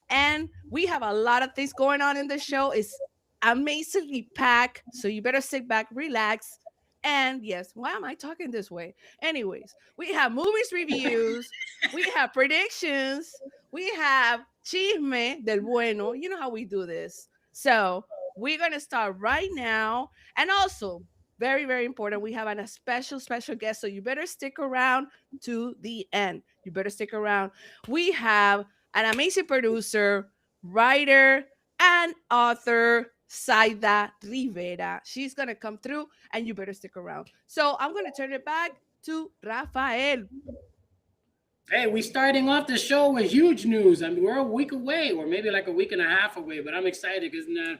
And we have a lot of things going on in the show. It's amazingly packed. So you better sit back, relax. And yes, why am I talking this way? Anyways, we have movies reviews, we have predictions, we have chisme del bueno. You know how we do this. So we're going to start right now. And also, very, very important, we have a special guest. So you better stick around to the end. You better stick around. We have an amazing producer, writer, and author, Saida Rivera. She's going to come through and you better stick around. So I'm going to turn it back to Rafael. Hey, we starting off the show with huge news. I mean, we're a week away, or maybe like a week and a half away, but I'm excited because now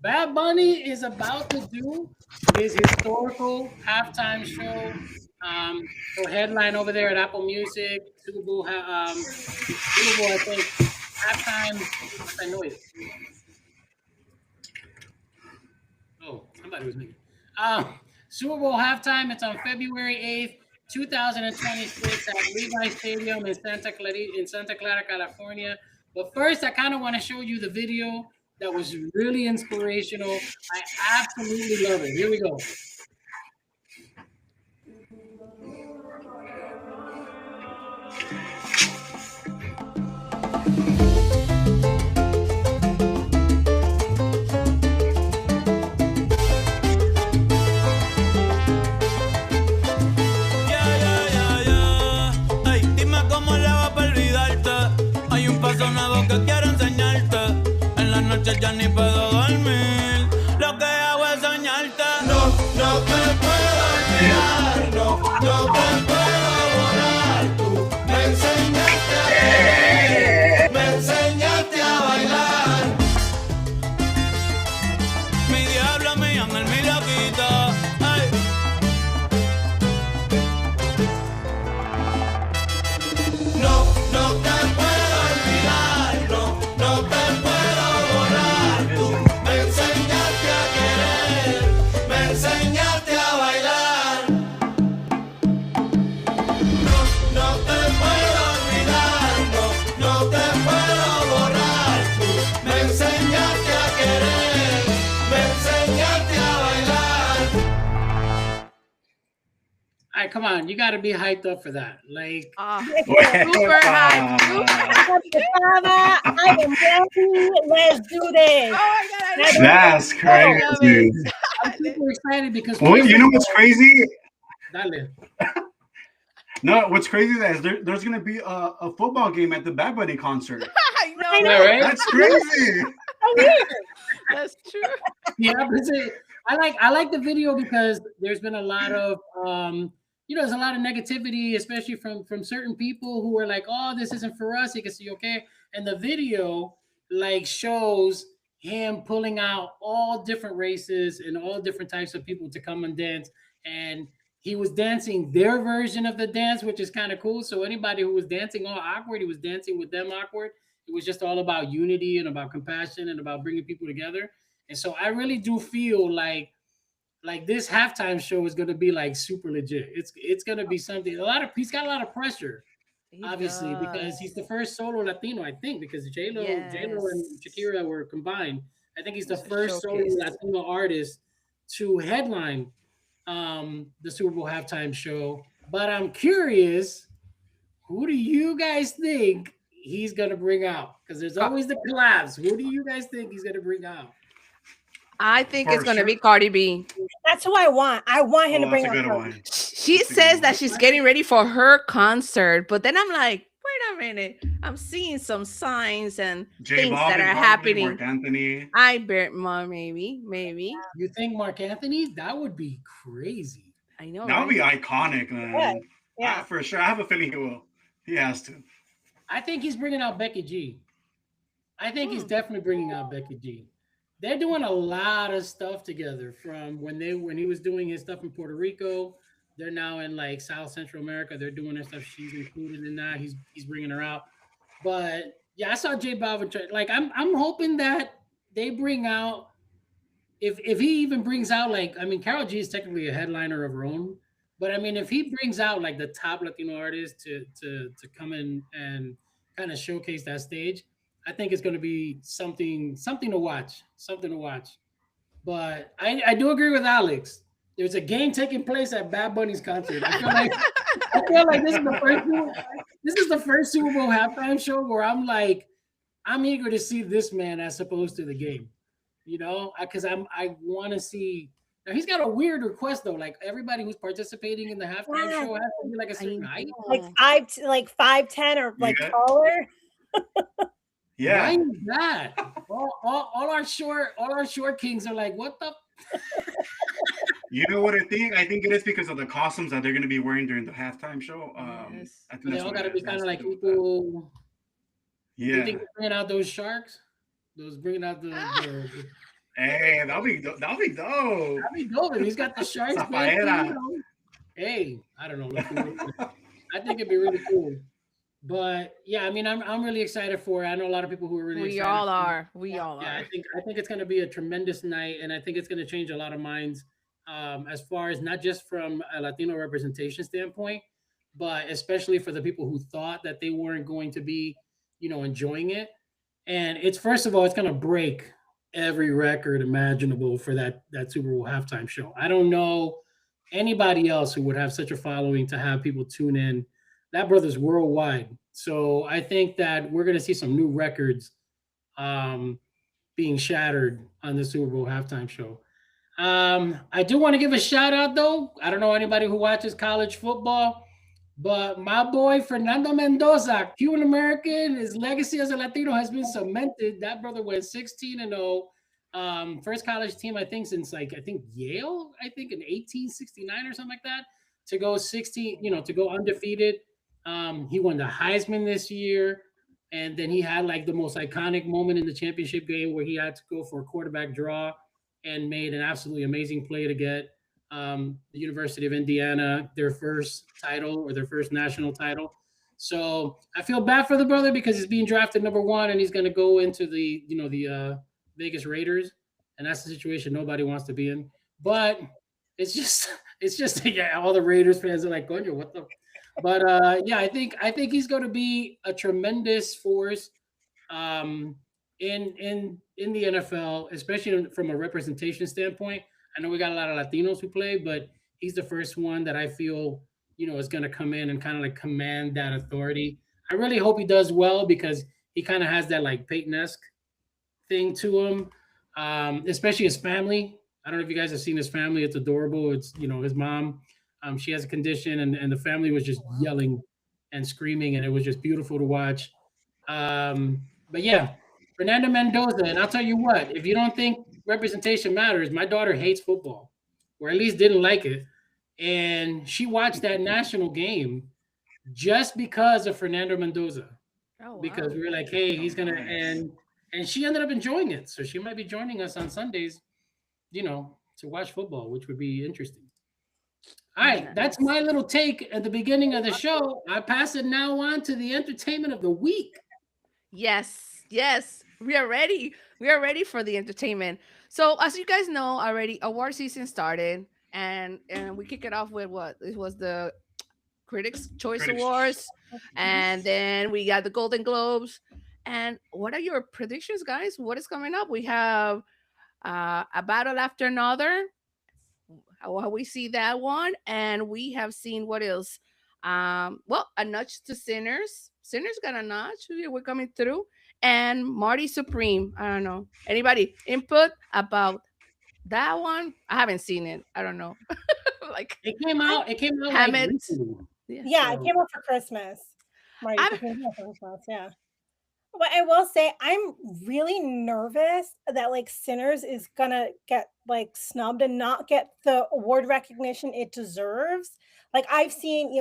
Bad Bunny is about to do his historical halftime show. So headline over there at Apple Music, Super Bowl, I think, halftime. What's that noise? Oh, somebody was making. Super Bowl halftime. It's on February 8th, 2026 at Levi Stadium in Santa Clara, California. But first, I kind of want to show you the video that was really inspirational. I absolutely love it. Here we go. Que quiero enseñarte. En la noche ya ni puedo dormir. Lo que hago es soñarte. No, no te puedo olvidar. No, no te puedo borrar. Tú me enseñaste a querer. Me enseñaste a bailar. Mi diablo, mi ángel, mi loquito. Ay. No, no te puedo olvidar. No te puedo borrar, tú me enseñaste a querer, me enseñaste a bailar. No, no te puedo olvidar, no te puedo borrar, tú me enseñaste a querer, me enseñaste a bailar. All right, come on, you got to be hyped up for that. Like, super hype. I am ready. Let's do this. Oh my God, That's crazy. I'm super excited because Well, you know what's crazy? Dale. No, what's crazy is there's going to be a football game at the Bad Bunny concert. I know. Yeah, right? That's crazy. That's true. Yeah, but I like the video because there's been a lot of there's a lot of negativity, especially from certain people who are like, oh, this isn't for us. You can see, okay. And the video like shows him pulling out all different races and all different types of people to come and dance. And he was dancing their version of the dance, which is kind of cool. So anybody who was dancing all awkward, he was dancing with them awkward. It was just all about unity and about compassion and about bringing people together. And so I really do feel like this halftime show is going to be like super legit. It's going to be something. He's got a lot of pressure, obviously, because he's the first solo Latino, I think, because J-Lo and Shakira were combined. I think he's the first solo Latino artist to headline the Super Bowl halftime show. But I'm curious, who do you guys think he's going to bring out? Because there's always the collabs. Who do you guys think he's going to bring out? I think it's going to be Cardi B. That's who I want. I want him to bring That's a out good Cardi. one. She says that she's getting ready for her concert, but then I'm like, wait a minute. I'm seeing some signs and things that are happening. Mark Anthony. I bet maybe. You think Mark Anthony? That would be crazy. I know. That would be iconic, man. Yeah. For sure. I have a feeling he will. He has to. I think he's bringing out Becky G. I think he's definitely bringing out Becky G. They're doing a lot of stuff together from when he was doing his stuff in Puerto Rico. They're now in like South Central America. They're doing their stuff. She's included in that. He's bringing her out. But yeah, I saw J Balvin. Like I'm hoping that they bring out if he even brings out Karol G is technically a headliner of her own. But I mean, if he brings out like the top Latino artists to come in and kind of showcase that stage, I think it's going to be something to watch. Something to watch. But I do agree with Alex. There's a game taking place at Bad Bunny's concert. I feel like this is the first Super Bowl halftime show where I'm eager to see this man as opposed to the game. You know, because I want to see. Now he's got a weird request though. Like everybody who's participating in the halftime show has to be like a certain height. Like 5'10" or like taller. Yeah. Why is that? all our short kings are like, what the? You know what I think? I think it is because of the costumes that they're going to be wearing during the halftime show. Yes. I think They all got to be kind of like equal. equal. Yeah. You think they're bringing out those sharks? Bringing out the Hey, that'll be dope. I mean, Golden, he's got the sharks. Zafaera. Hey, I don't know. I think it'd be really cool. But yeah, I mean, I'm really excited for it. I know a lot of people who are really We excited. all are. We all Yeah, are. I think it's going to be a tremendous night, and I think it's going to change a lot of minds as far as not just from a Latino representation standpoint, but especially for the people who thought that they weren't going to be, enjoying it. And it's first of all, it's going to break every record imaginable for that Super Bowl halftime show. I don't know anybody else who would have such a following to have people tune in. That brother's worldwide. So I think that we're going to see some new records being shattered on the Super Bowl halftime show. I do want to give a shout out though. I don't know anybody who watches college football, but my boy Fernando Mendoza, Cuban American, his legacy as a Latino has been cemented. That brother went 16-0. First college team, I think, since Yale, I think in 1869 or something like that, to go 16, to go undefeated. He won the Heisman this year. And then he had like the most iconic moment in the championship game where he had to go for a quarterback draw and made an absolutely amazing play to get the University of Indiana their first title or their first national title. So I feel bad for the brother because he's being drafted number 1 and he's going to go into the Vegas Raiders, and that's the situation nobody wants to be in. But it's just yeah, all the Raiders fans are like, "Coño, what the?" But yeah, I think he's going to be a tremendous force in the NFL, especially from a representation standpoint. I know we got a lot of Latinos who play, but he's the first one that I feel, is going to come in and kind of like command that authority. I really hope he does well because he kind of has that like Peyton-esque thing to him, especially his family. I don't know if you guys have seen his family. It's adorable. It's, his mom, she has a condition and the family was just yelling and screaming and it was just beautiful to watch. But yeah, Fernando Mendoza. And I'll tell you what, if you don't think representation matters, my daughter hates football, or at least didn't like it. And she watched that national game just because of Fernando Mendoza. Oh, wow. Because we were like, hey, he's going to, and she ended up enjoying it. So she might be joining us on Sundays, to watch football, which would be interesting. All right, that's my little take at the beginning of the show. I pass it now on to the entertainment of the week. Yes, we are ready. We are ready for the entertainment. So as you guys know already, award season started, and we kick it off with what? It was the Critics' Choice Awards, and then we got the Golden Globes. And what are your predictions, guys? What is coming up? We have A Battle After Another. How we see that one, and we have seen what else? Well, A Nudge to Sinners. Sinners got a nudge. We're coming through. And Marty Supreme. I don't know. Anybody input about that one? I haven't seen it. I don't know. Like it came out. It came out. Hammett. Yeah, it came out for Christmas. Marty Supreme for Christmas. Yeah. But I will say I'm really nervous that like Sinners is gonna get like snubbed and not get the award recognition it deserves. Like I've seen,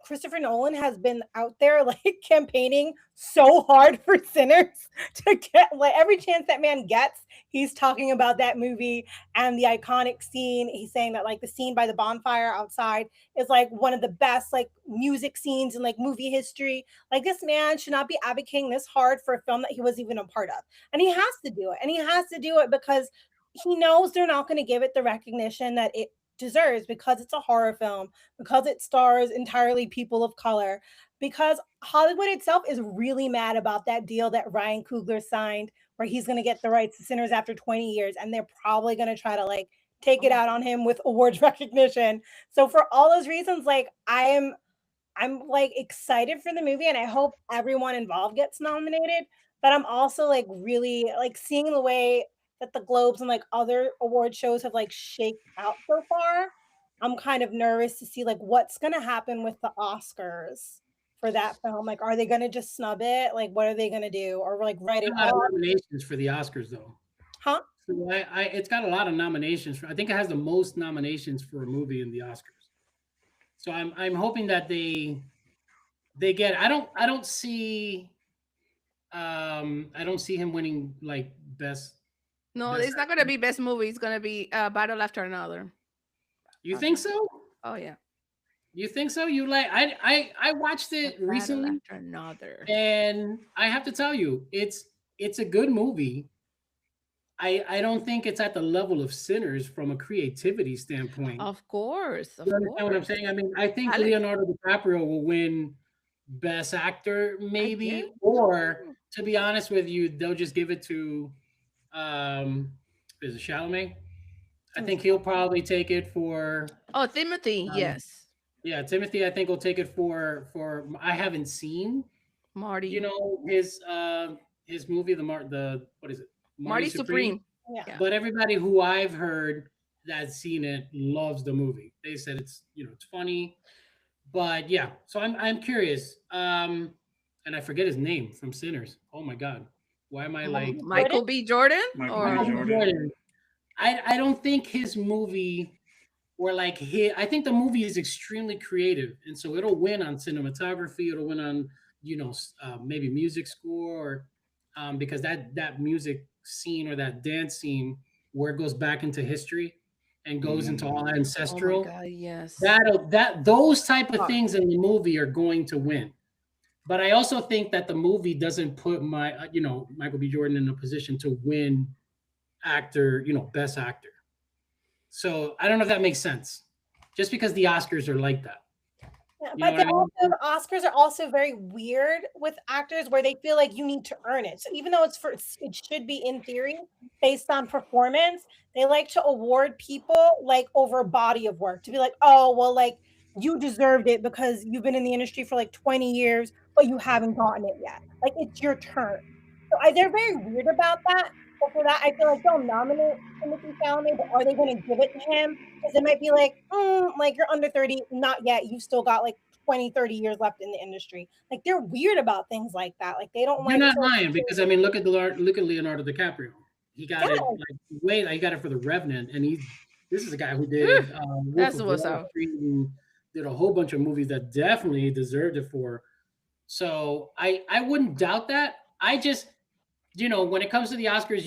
Christopher Nolan has been out there like campaigning so hard for Sinners to get like every chance that man gets, he's talking about that movie and the iconic scene. He's saying that like the scene by the bonfire outside is like one of the best like music scenes in like movie history. Like this man should not be advocating this hard for a film that he was even a part of. And he has to do it. And he has to do it because he knows they're not going to give it the recognition that it deserves because it's a horror film, because it stars entirely people of color. because Hollywood itself is really mad about that deal that Ryan Coogler signed, where he's going to get the rights to Sinners after 20 years, and they're probably going to try to like take it out on him with awards recognition. So for all those reasons, like I'm like excited for the movie, and I hope everyone involved gets nominated. But I'm also like really like seeing the way that the Globes and like other award shows have like shaked out so far. I'm kind of nervous to see like what's gonna happen with the Oscars for that film. Like, are they gonna just snub it? Like, what are they gonna do? Or like write it A lot of off? nominations for the Oscars, though. Huh? So it's got a lot of nominations. I think it has the most nominations for a movie in the Oscars. So I'm hoping that they get. I don't see him winning like best. No, best it's not gonna be best movie. It's gonna be Battle After Another. You think so? Oh yeah. You think so? You like I watched it Battle recently, After Another. and I have to tell you, it's a good movie. I don't think it's at the level of Sinners from a creativity standpoint. Of course. Of You understand what I'm course. saying? I mean, I think Alex. Leonardo DiCaprio will win Best Actor, maybe, guess. or to be honest with you, they'll just give it to is it Chalamet? I think he'll probably take it for Oh, Timothy, yes. yeah, Timothy. I think will take it for I haven't seen Marty. you know his movie the what is it Marty Supreme. Yeah. But everybody who I've heard that's seen it loves the movie. They said it's it's funny, but yeah. So I'm curious. And I forget his name from Sinners. Oh my God, why am I like Michael B. Jordan? Michael Or B. Jordan. I don't think his movie or like I think the movie is extremely creative, and so it'll win on cinematography. It'll win on maybe music score, or because that music scene or that dance scene where it goes back into history and goes into all oh ancestral. my God, yes. Those type of things in the movie are going to win. But I also think that the movie doesn't put Michael B. Jordan in a position to win actor, best actor. So I don't know if that makes sense. Just because the Oscars are like that. Yeah, You know but what I mean? the Oscars are also very weird with actors where they feel like you need to earn it. So even though it should be in theory based on performance, they like to award people like over a body of work to be like, oh, well, like you deserved it because you've been in the industry for like 20 years, but you haven't gotten it yet. Like it's your turn. So they're very weird about that. But for that, I feel like they'll nominate Timothy Chalamet, but are they going to give it to him? Because it might be like, like you're under 30, not yet. You've still got like 20, 30 years left in the industry. Like they're weird about things like that. Like they don't You're like not to- lying because I mean, look at Leonardo DiCaprio. He got it Yeah. he got it for The Revenant, and this is a guy who did That's Wolf of what's Wall up. Street and did a whole bunch of movies that definitely deserved it for. So I wouldn't doubt that. I just when it comes to the Oscars,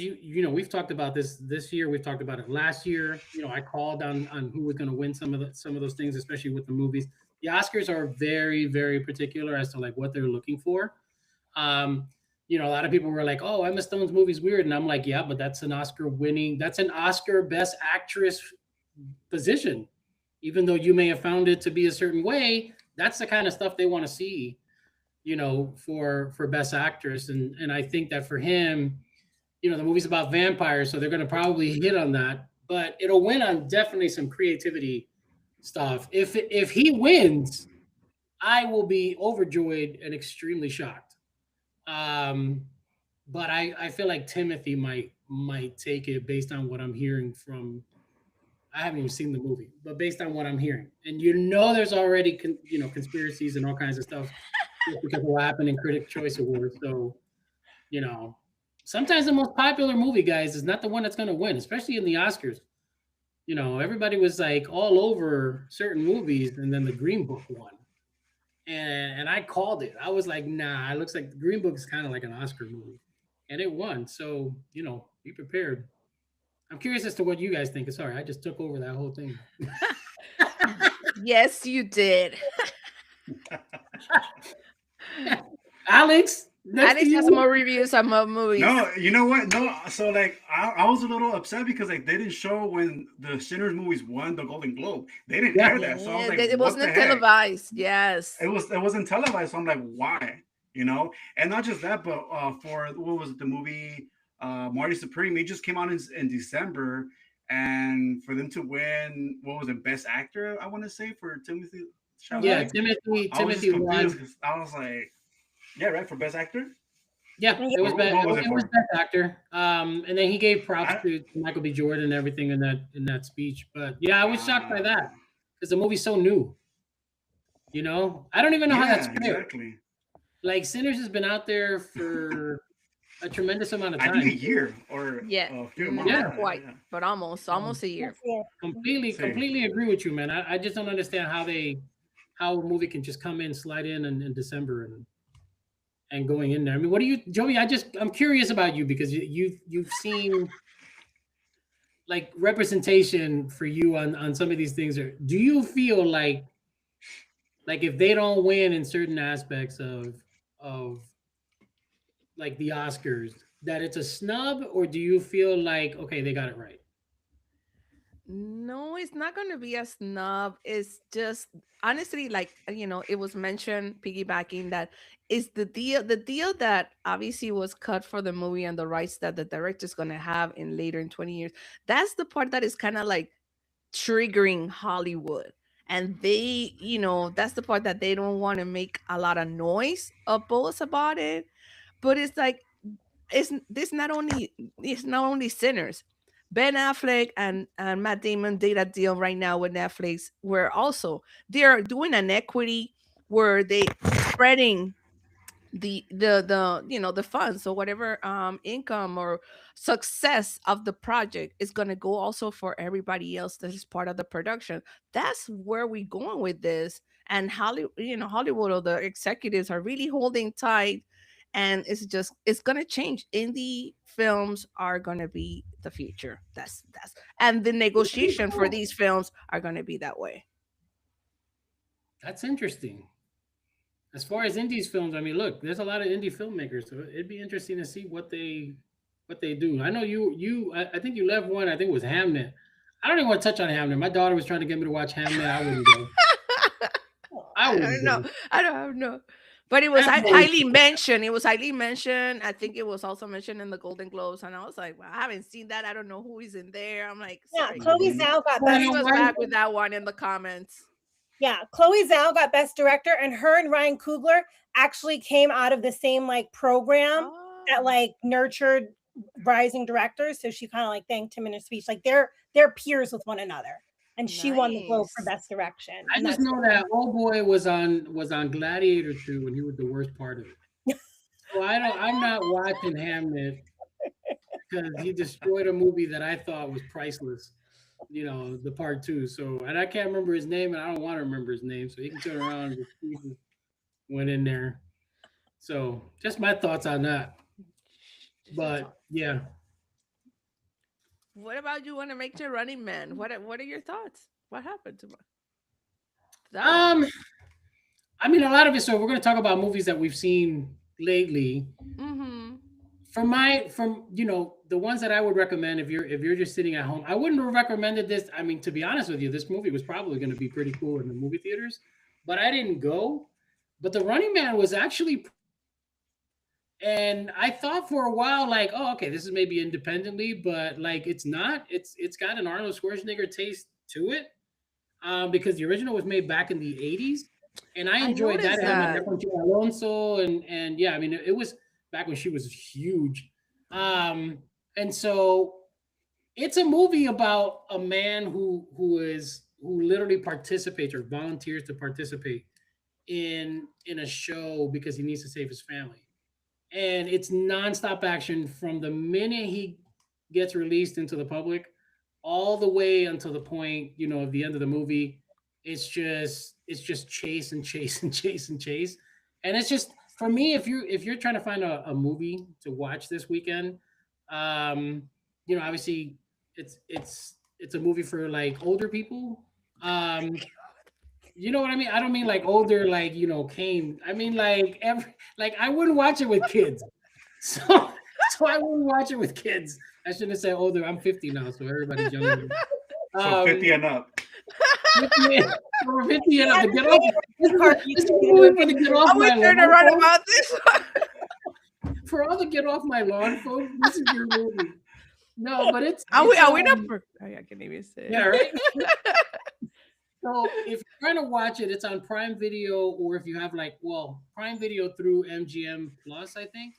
we've talked about this year. We've talked about it last year. I called on who was going to win some of those things, especially with the movies. The Oscars are very, very particular as to like what they're looking for. A lot of people were like, "Oh, Emma Stone's movie's weird," and I'm like, "Yeah, but that's an Oscar Best Actress position. Even though you may have found it to be a certain way, that's the kind of stuff they want to see." For Best Actress, and I think that for him, the movie's about vampires, so they're going to probably hit on that, but it'll win on definitely some creativity stuff. If he wins, I will be overjoyed and extremely shocked. But I feel like Timothy might take it based on what I'm hearing from. I haven't even seen the movie, but based on what I'm hearing, and there's already conspiracies and all kinds of stuff. Because of what happened in Critic Choice Awards. So, sometimes the most popular movie, guys, is not the one that's going to win, especially in the Oscars. Everybody was like all over certain movies, and then the Green Book won. And I called it. I was like, nah, it looks like the Green Book is kind of like an Oscar movie. And it won. So, be prepared. I'm curious as to what you guys think. Sorry, I just took over that whole thing. Yes, you did. Alex, Next to Alex has you. more reviews on more movies. No, you know what? No, so like I was a little upset because like they didn't show when the Sinners movies won the Golden Globe. They didn't Yeah. air that, so I was like, it what the wasn't heck? televised. Yes. It wasn't televised, so I'm like, why? You know, and not just that, but for what was it, the movie Marty Supreme? It just came out in December, and for them to win, what was it, Best Actor? I want to say for Timothy Chalamet. Yeah, Timothy I was just Timothy won. confused 'cause I was like, yeah, right, for Best Actor. Yeah, it was best. What was it It was for? best actor. And then he gave props to Michael B. Jordan and everything in that speech. But yeah, I was shocked by that because the movie's so new. You know, I don't even know how that's fair. Exactly. Like Sinners has been out there for a tremendous amount of I think a time. year or Yeah. a few months. Not quite, but almost a year. Yeah. Completely agree with you, man. I just don't understand how a movie can just come in, slide in December and going in there. I mean, what do you, Joey? I'm curious about you because you've seen like representation for you on some of these things. Or do you feel like if they don't win in certain aspects of like the Oscars, that it's a snub, or do you feel like okay, they got it right? No, it's not going to be a snub. It's just honestly, like it was mentioned, piggybacking that is the deal that obviously was cut for the movie and the rights that the director's going to have in later in 20 years. That's the part that is kind of like triggering Hollywood. And that's the part that they don't want to make a lot of noise or buzz about it. But it's like it's not only Sinners. Ben Affleck and Matt Damon did a deal right now with Netflix where also they're doing an equity where they spreading the funds, so whatever income or success of the project is going to go also for everybody else that is part of the production. That's where we going with this. And Hollywood or the executives are really holding tight, and it's going to change. Indie films are going to be the future. That's and the negotiation for these films are going to be that way. That's interesting. As far as indies films, I mean, look, there's a lot of indie filmmakers, so it'd be interesting to see what they do. I know I think you left one. I think it was Hamnet. I don't even want to touch on Hamnet. My daughter was trying to get me to watch Hamnet. I wouldn't go. I don't know. I don't know. But it was highly mentioned. It was highly mentioned. I think it was also mentioned in the Golden Globes, and I was like, well, I haven't seen that. I don't know who is in there. I'm like, Yeah, sorry. Chloe Zhao got He best. was back with that one in the comments. Yeah, Chloe Zhao got best director, and her and Ryan Coogler actually came out of the same like program that like nurtured rising directors. So she kind of like thanked him in her speech. Like they're peers with one another. And she won the Globe for best direction. I just know that old boy was on Gladiator 2 and he was the worst part of it. So I'm not watching Hamnet because he destroyed a movie that I thought was priceless. The part 2. So, and I can't remember his name, and I don't want to remember his name. So he can turn around and went in there. So, just my thoughts on that. But yeah. What about you? Want to make your Running Man? What are your thoughts? What happened to I mean, a lot of it. So we're going to talk about movies that we've seen lately. Mm-hmm. From the ones that I would recommend if you're just sitting at home, I wouldn't have recommended this. I mean, to be honest with you, this movie was probably going to be pretty cool in the movie theaters, but I didn't go. But The Running Man was actually, and I thought for a while like, oh, okay, this is maybe independently, but like it's not. It's got an Arnold Schwarzenegger taste to it, because the original was made back in the 80s, and I enjoyed that. Alonso and yeah, I mean it was back when she was huge. And so it's a movie about a man who literally participates or volunteers to participate in a show because he needs to save his family. And it's nonstop action from the minute he gets released into the public all the way until the point, of the end of the movie. It's just chase and chase and chase and chase. And it's just, for me, if you're trying to find a movie to watch this weekend, obviously it's a movie for like older people. you know what I mean? I don't mean like older, like Kane. I mean like I wouldn't watch it with kids. So I wouldn't watch it with kids. I shouldn't say older. I'm 50 now, so everybody's younger. So 50 and up. 50 and up to get off. This is a movie for the get off my lawn. Around about this. For all the get off my lawn, folks, this is your movie. No, but it's. Are we not? I can't even say. Yeah, right. So if you're trying to watch it, it's on Prime Video, or if you have Prime Video through MGM Plus, I think.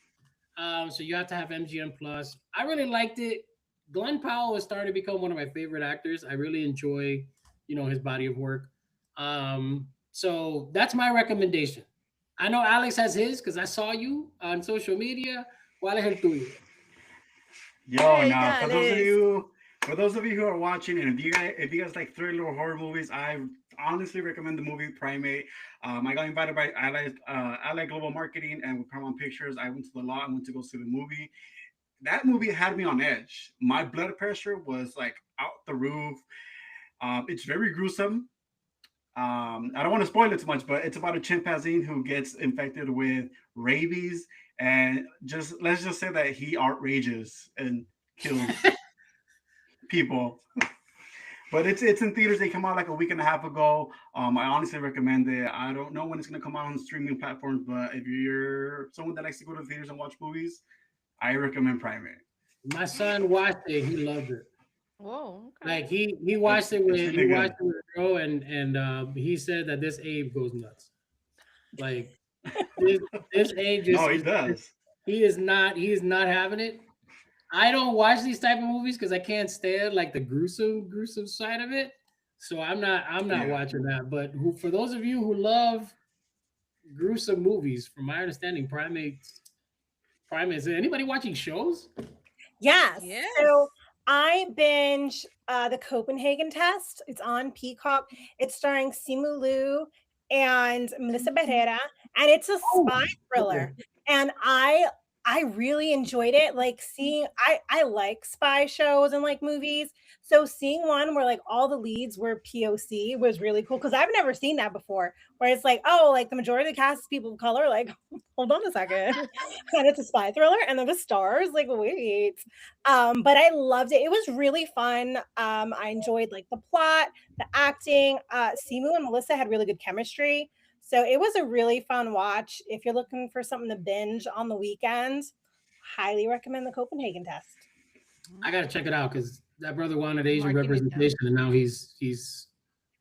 So you have to have MGM Plus. I really liked it. Glenn Powell is starting to become one of my favorite actors. I really enjoy, his body of work. So that's my recommendation. I know Alex has his because I saw you on social media. ¿Cuál es el tuyo? Yo, now for those of you who are watching, and if you guys like thriller or horror movies, I honestly recommend the movie Primate. I got invited by Ally Global Marketing and with Paramount Pictures. I went to the lot. I went to go see the movie. That movie had me on edge. My blood pressure was like out the roof. It's very gruesome. I don't want to spoil it too much, but it's about a chimpanzee who gets infected with rabies, and let's just say that he outrages and kills people. But it's in theaters. They come out like a week and a half ago. I honestly recommend it. I don't know when it's going to come out on streaming platforms, but if you're someone that likes to go to the theaters and watch movies, I recommend Primate. My son watched it. He loved it. Whoa. Okay. Like he watched it with a girl, and he said that this Abe goes nuts. Like this Abe just. No, he does. He is not having it. I don't watch these type of movies because I can't stand like the gruesome side of it. So I'm not watching that. But for those of you who love gruesome movies, from my understanding, Primate. Is there anybody watching shows? Yes. So I binge the Copenhagen Test. It's on Peacock. It's starring Simu Liu and Melissa Barrera, and it's a spy thriller. And I really enjoyed it. Like I like spy shows and like movies. So seeing one where like all the leads were POC was really cool because I've never seen that before. Where it's like, oh, like the majority of the cast is people of color. Like, hold on a second, and it's a spy thriller, and then the stars. Like, wait. But I loved it. It was really fun. I enjoyed like the plot, the acting. Simu and Melissa had really good chemistry. So it was a really fun watch. If you're looking for something to binge on the weekend, highly recommend the Copenhagen Test. I gotta check it out because that brother wanted Asian representation, and now he's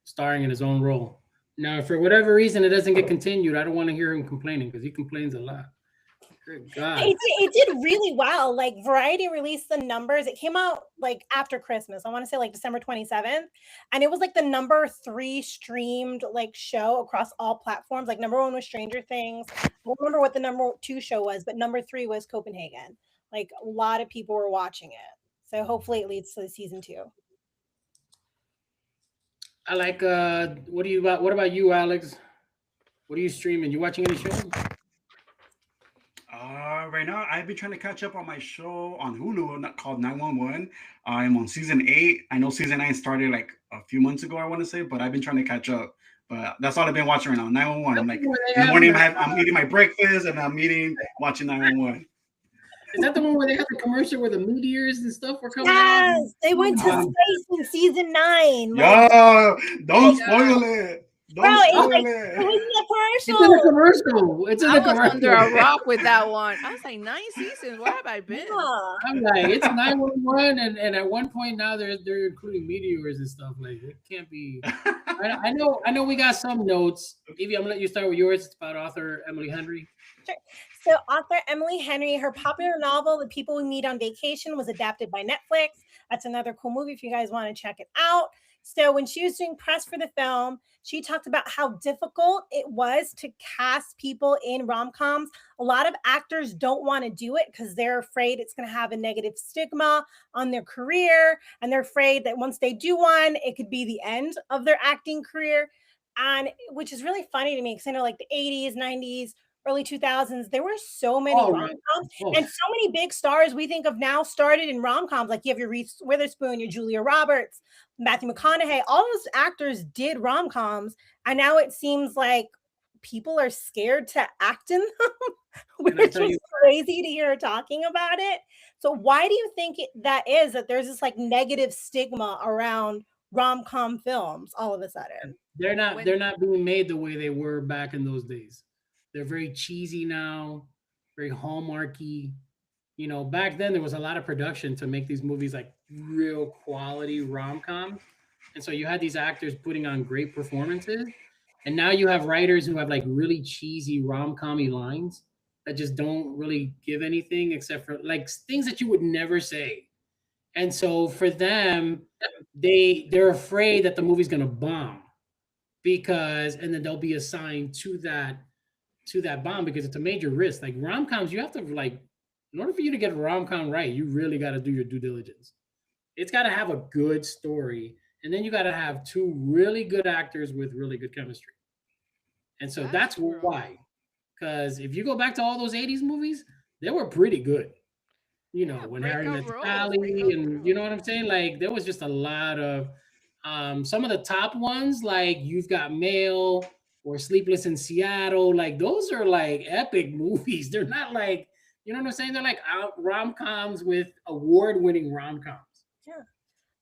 starring in his own role. Now, if for whatever reason it doesn't get continued, I don't want to hear him complaining because he complains a lot. Good God. It did really well. Like Variety released the numbers. It came out like after Christmas. I want to say like December 27th. And it was like the number 3 streamed like show across all platforms. Like number 1 was Stranger Things. I don't remember what the number 2 show was, but number 3 was Copenhagen. Like a lot of people were watching it. So hopefully it leads to the season 2. I like what about you, Alex? What are you streaming? You watching any shows? Right now, I've been trying to catch up on my show on Hulu, called 911. I'm on season 8. I know season 9 started like a few months ago, I want to say, but I've been trying to catch up. But that's all I've been watching right now, 911. I'm like, in the morning, I'm eating my breakfast, and I'm watching 911. Is that the one where they have the commercial where the meteors and stuff were coming out? Yes, they went to space in season 9. Yo, don't spoil it. It was in the commercial. It's in the commercial. I was under a rock with that one. I was like, 9 seasons. Where have I been? Yeah. I'm like, it's 911, and at one point now they're including meteors and stuff. Like it can't be. I know. We got some notes. Evie, I'm gonna let you start with yours. It's about author Emily Henry. Sure. So author Emily Henry, her popular novel, The People We Meet on Vacation, was adapted by Netflix. That's another cool movie if you guys want to check it out. So when she was doing press for the film, she talked about how difficult it was to cast people in rom-coms. A lot of actors don't want to do it because they're afraid it's going to have a negative stigma on their career. And they're afraid that once they do one, it could be the end of their acting career. And which is really funny to me because I know like the 80s, 90s, early 2000s, there were so many Oh, rom-coms oh, and so many big stars we think of now started in rom-coms. Like you have your Reese Witherspoon, your Julia Roberts, Matthew McConaughey. All those actors did rom-coms, and now it seems like people are scared to act in them, can I which tell was you? crazy to hear talking about it. So why do you think that is, that there's this like negative stigma around rom-com films all of a sudden? They're not being made the way they were back in those days. They're very cheesy now, very hallmarky. You know, back then there was a lot of production to make these movies like real quality rom-coms. And so you had these actors putting on great performances. And now you have writers who have like really cheesy rom-commy lines that just don't really give anything except for like things that you would never say. And so for them, they're afraid that the movie's gonna bomb because and then they'll be assigned to that bomb because it's a major risk. Like rom-coms, you have to like in order for you to get a rom-com right, you really got to do your due diligence. It's got to have a good story, and then you got to have two really good actors with really good chemistry. And so that's why. Because if you go back to all those 80s movies, they were pretty good. You know, when Harry met Sally, and you know what I'm saying? Like there was just a lot of some of the top ones, like You've Got Mail or Sleepless in Seattle, like those are like epic movies. They're not like, you know what I'm saying? They're like rom-coms with award-winning rom-coms. Yeah.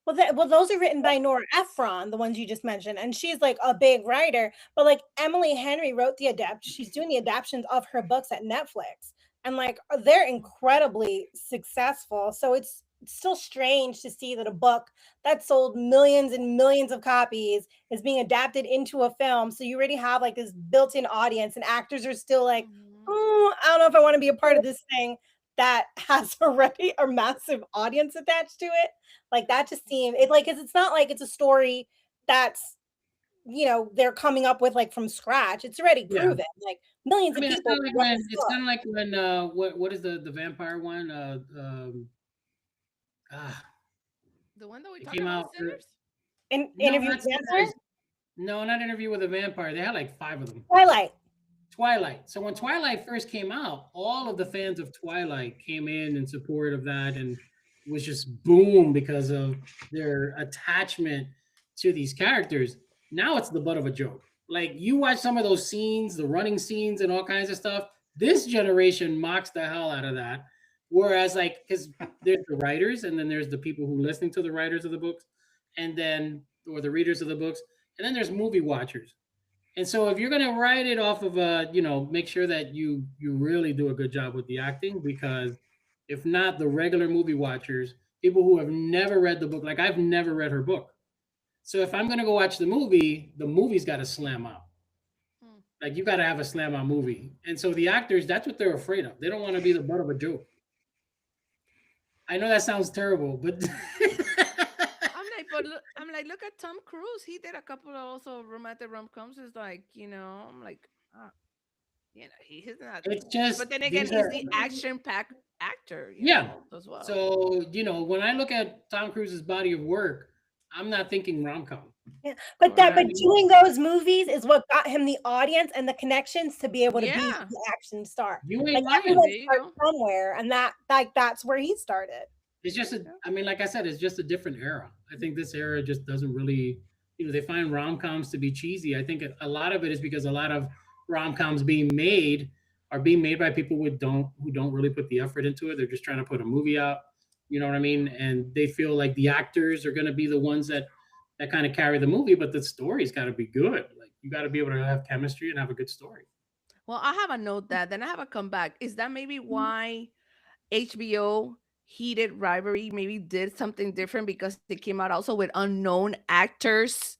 Well, those are written by Nora Ephron, the ones you just mentioned, and she's like a big writer. But like Emily Henry wrote she's doing the adaptations of her books at Netflix, and like they're incredibly successful. So it's still strange to see that a book that sold millions and millions of copies is being adapted into a film. So you already have like this built-in audience, and actors are still like, oh, I don't know if I want to be a part of this thing that has already a massive audience attached to it. Like that just seemed it like it's not like it's a story that's they're coming up with like from scratch. It's already proven. Like millions of people. It's kind of like when what is the vampire one? The one that we came out Sinners? Interview with Vampire? No, not Interview with a Vampire. They had like 5 of them. Twilight. So when Twilight first came out, all of the fans of Twilight came in support of that, and it was just boom because of their attachment to these characters. Now it's the butt of a joke. Like you watch some of those scenes, the running scenes and all kinds of stuff. This generation mocks the hell out of that. Whereas like, because there's the writers and then there's the people who listening to the writers of the books and then, or the readers of the books. And then there's movie watchers. And so if you're going to write it off of make sure that you really do a good job with the acting, because if not, the regular movie watchers, people who have never read the book, like I've never read her book. So if I'm going to go watch the movie's got to slam out. Like you got to have a slam out movie. And so the actors, that's what they're afraid of. They don't want to be the butt of a joke. I know that sounds terrible, but I'm like, look at Tom Cruise. He did a couple of also romantic rom-coms. It's like, I'm like, he's not. It's just. But then again, he's the action-packed actor. As well. So when I look at Tom Cruise's body of work, I'm not thinking rom-com. Yeah, but doing those movies is what got him the audience and the connections to be able to be the action star. You ain't lying. Somewhere, and that's where he started. It's just like I said, it's just a different era. I think this era just doesn't really, they find rom-coms to be cheesy. I think a lot of it is because a lot of rom-coms are being made by people who don't really put the effort into it. They're just trying to put a movie out. You know what I mean? And they feel like the actors are going to be the ones that kind of carry the movie, but the story's got to be good. Like you got to be able to have chemistry and have a good story. Well, I have a note that, then I have a comeback. Is that maybe why HBO Heated Rivalry maybe did something different, because they came out also with unknown actors,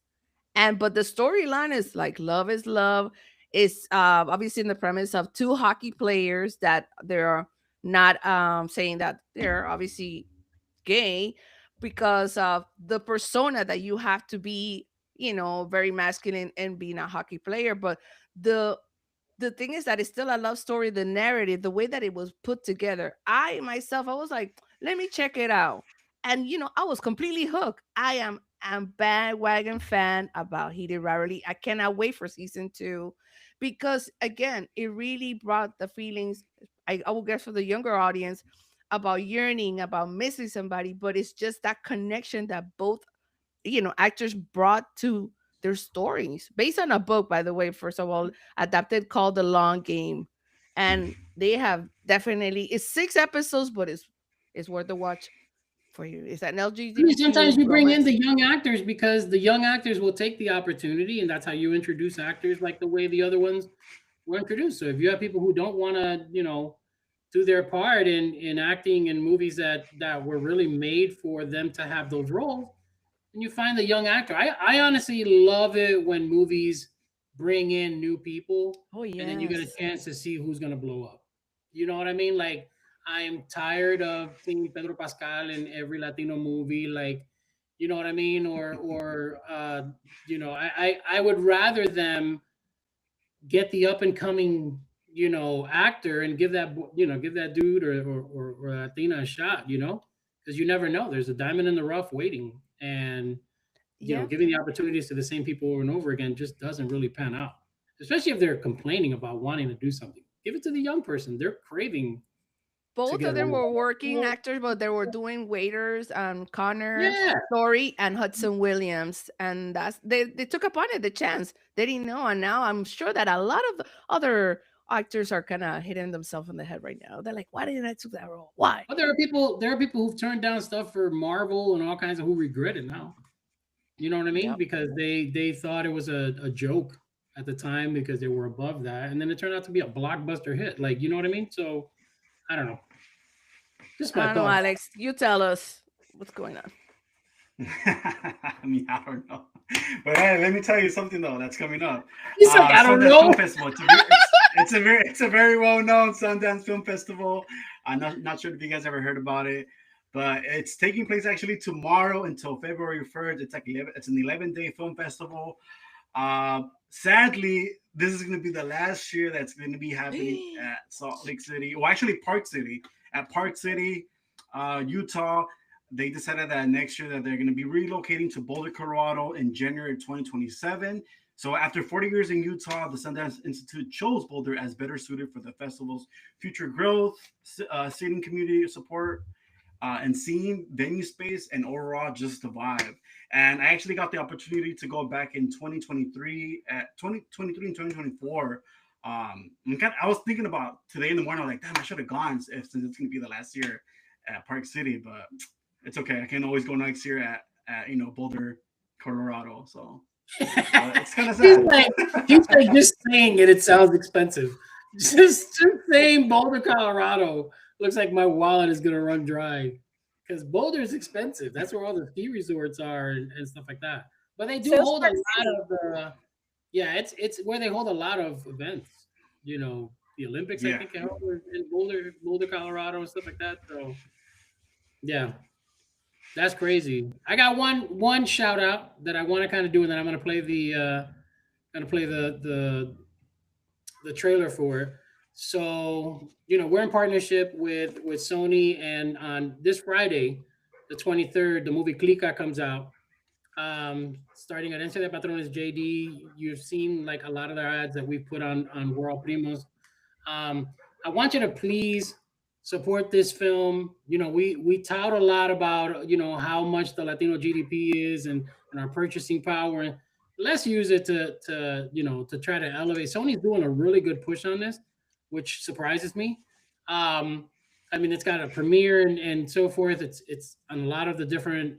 but the storyline is like love is love. It's obviously in the premise of 2 hockey players that they're not saying that they're obviously gay, because of the persona that you have to be, very masculine and being a hockey player. But the thing is that it's still a love story. The narrative, the way that it was put together, I was like, let me check it out. And, I was completely hooked. I'm bandwagon fan about Heated Rivalry. I cannot wait for season 2, because again, it really brought the feelings. I will guess for the younger audience about yearning, about missing somebody, but it's just that connection that both actors brought to their stories based on a book, by the way, first of all, adapted, called The Long Game. And they have definitely, it's 6 episodes, but it's worth the watch for you. It's an LGBT. Sometimes you bring in the young actors because the young actors will take the opportunity, and that's how you introduce actors, like the way the other ones were introduced. So if you have people who don't want to, do their part in acting in movies that were really made for them to have those roles, and you find the young actor. I honestly love it when movies bring in new people. Oh, yeah. And then you get a chance to see who's going to blow up. You know what I mean? Like, I am tired of seeing Pedro Pascal in every Latino movie. Like, you know what I mean? Or I would rather them get the up and coming, actor and give that dude or Latina a shot, because you never know. There's a diamond in the rough waiting. And giving the opportunities to the same people over and over again just doesn't really pan out, especially if they're complaining about wanting to do something. Give it to the young person. They're craving. Both of them were working actors, but they were doing waiters. Connor, Story, and Hudson Williams, and they took upon it the chance. They didn't know, and now I'm sure that a lot of other actors are kind of hitting themselves in the head right now. They're like, why didn't I take that role? Why? But there are people who've turned down stuff for Marvel and all kinds of who regret it now. You know what I mean? Yep. Because they thought it was a joke at the time because they were above that. And then it turned out to be a blockbuster hit. Like, you know what I mean? So I don't know. Just my thought. Alex, you tell us what's going on. I mean, I don't know. But hey, let me tell you something though that's coming up. He's like, I don't know. It's a very well-known Sundance Film Festival. I'm not sure if you guys ever heard about it, but it's taking place actually tomorrow until February 1st. It's an 11-day film festival. Sadly, this is going to be the last year that's going to be happening at Salt Lake City, or actually Park City. At Park City, Utah. They decided that next year that they're going to be relocating to Boulder, Colorado in January 2027. So after 40 years in Utah, the Sundance Institute chose Boulder as better suited for the festival's future growth, seating community support, and scene, venue space, and overall just the vibe. And I actually got the opportunity to go back in 2023 and 2024. I was thinking about today in the morning. I was like, damn, I should have gone since it's going to be the last year at Park City, but it's okay. I can always go next year at Boulder, Colorado. So it's kind of sad. He's like just saying it sounds expensive. Just saying Boulder, Colorado looks like my wallet is gonna run dry because Boulder is expensive. That's where all the ski resorts are and stuff like that. But they do hold a lot of the. Yeah, it's where they hold a lot of events. The Olympics, I think, held in Boulder, Colorado, and stuff like that. So, yeah, that's crazy. I got one shout out that I want to kind of do, and then I'm gonna play the trailer for it. So, we're in partnership with Sony, and on this Friday, the 23rd, the movie Clica comes out. Starting at Ense de Patrones JD, you've seen like a lot of their ads that we've put on World Primos. I want you to please support this film. We tout a lot about how much the Latino GDP is and our purchasing power. Let's use it to try to elevate. Sony's doing a really good push on this, which surprises me. It's got a premiere and so forth. It's on a lot of the different